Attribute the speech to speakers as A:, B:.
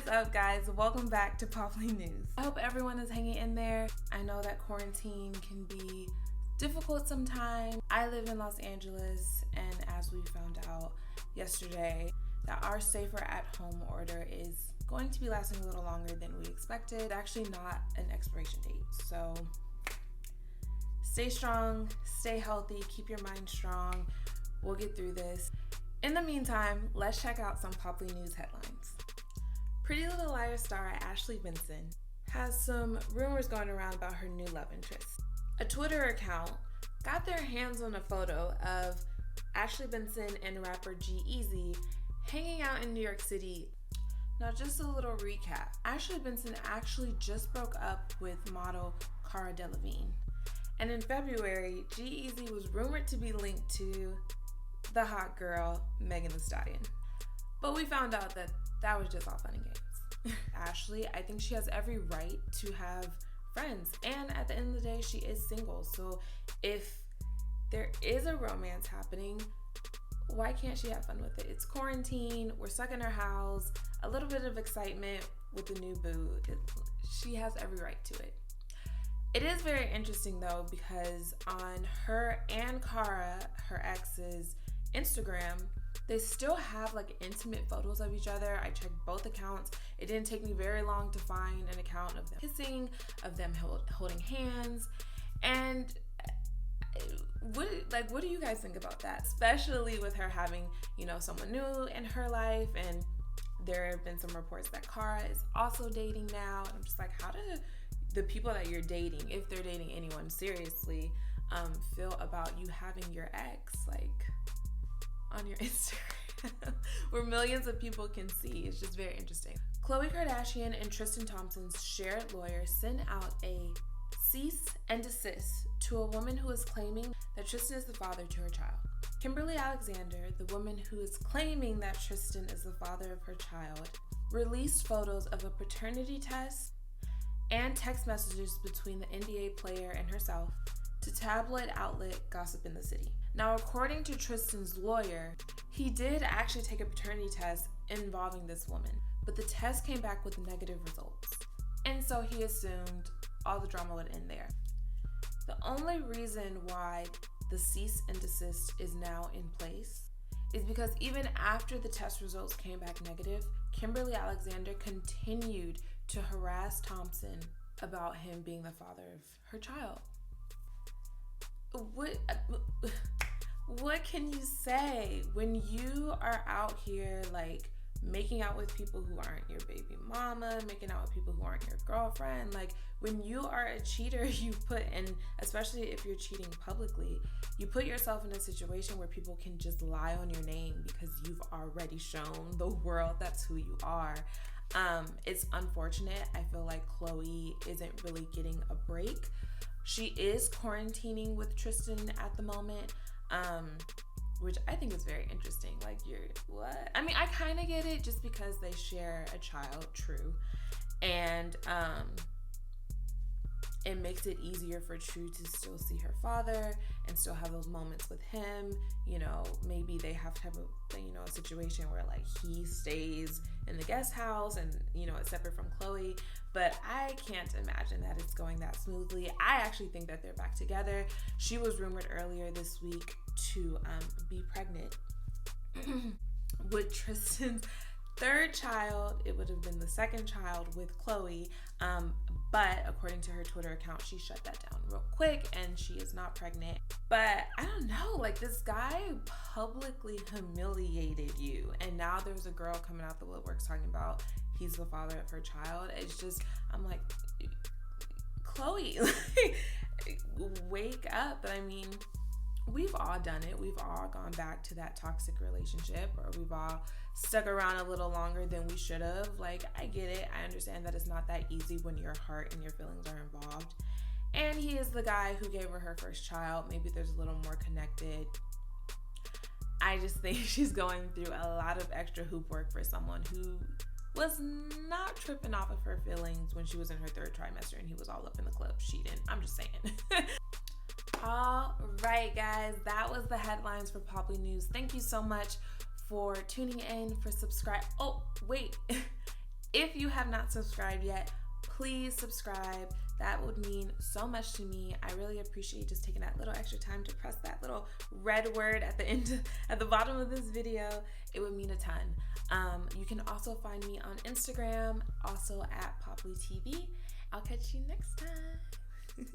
A: What is up, guys? Welcome back to Poppy News. I hope everyone is hanging in there. I know that quarantine can be difficult sometimes. I live in Los Angeles, and as we found out yesterday, that our safer at home order is going to be lasting a little longer than we expected. Actually not an expiration date. So stay strong, stay healthy, keep your mind strong. We'll get through this. In the meantime, let's check out some Poppy News headlines. Pretty Little Liars star Ashley Benson has some rumors going around about her new love interest. A Twitter account got their hands on a photo of Ashley Benson and rapper GEazy hanging out in New York City. Now, just a little recap. Ashley Benson actually just broke up with model Cara Delevingne. And in February, GEazy was rumored to be linked to the hot girl, Megan Thee Stallion. But we found out that that was just all fun and games. Ashley, I think she has every right to have friends. And at the end of the day, she is single. So if there is a romance happening, why can't she have fun with it? It's quarantine, we're stuck in our house, a little bit of excitement with the new boo. She has every right to it. It is very interesting though, because on her and Cara, her ex's Instagram, they still have like intimate photos of each other. I checked both accounts. It didn't take me very long to find an account of them kissing, of them holding hands. And what do you guys think about that? Especially with her having, someone new in her life, and there have been some reports that Cara is also dating now. And I'm just like, how do the people that you're dating, if they're dating anyone seriously, feel about you having your ex on your Instagram where millions of people can see? It's just very interesting. KHLOE Kardashian and Tristan Thompson's shared lawyer sent out a cease and desist to a woman who is claiming that Tristan is the father to her child. Kimberly Alexander, the woman who is claiming that Tristan is the father of her child, released photos of a paternity test and text messages between the NBA player and herself to tabloid outlet Gossip in the City. Now, according to Tristan's lawyer, he did actually take a paternity test involving this woman, but the test came back with negative results. And so he assumed all the drama would end there. The only reason why the cease and desist is now in place is because even after the test results came back negative, Kimberly Alexander continued to harass Thompson about him being the father of her child. What can you say when you are out here making out with people who aren't your baby mama, making out with people who aren't your girlfriend? When you are a cheater, especially if you're cheating publicly, you put yourself in a situation where people can just lie on your name because you've already shown the world that's who you are. It's unfortunate. I feel like KHLOE isn't really getting a break. She is quarantining with Tristan at the moment, which I think is very interesting. What? I mean, I kind of get it just because they share a child, true. And it makes it easier for True to still see her father and still have those moments with him. Maybe they have to have a situation where he stays in the guest house and, it's separate from KHLOE. But I can't imagine that it's going that smoothly. I actually think that they're back together. She was rumored earlier this week to be pregnant with Tristan's third child. It would have been the second child with KHLOE. But according to her Twitter account, she shut that down real quick and she is not pregnant. But I don't know, this guy publicly humiliated you. And now there's a girl coming out the woodworks talking about he's the father of her child. It's just, I'm like, KHLOE, wake up. I mean, we've all done it. We've all gone back to that toxic relationship, or we've all stuck around a little longer than we should have. I get it. I understand that it's not that easy when your heart and your feelings are involved. And he is the guy who gave her first child. Maybe there's a little more connected. I just think she's going through a lot of extra hoop work for someone who was not tripping off of her feelings when she was in her third trimester and he was all up in the club cheating. I'm just saying. All right, guys, that was the headlines for Poppy News. Thank you so much for tuning in, for subscribe. Oh, wait. If you have not subscribed yet, please subscribe. That would mean so much to me. I really appreciate just taking that little extra time to press that little red word at the end, at the bottom of this video. It would mean a ton. You can also find me on Instagram, also at PoplyTV. I'll catch you next time.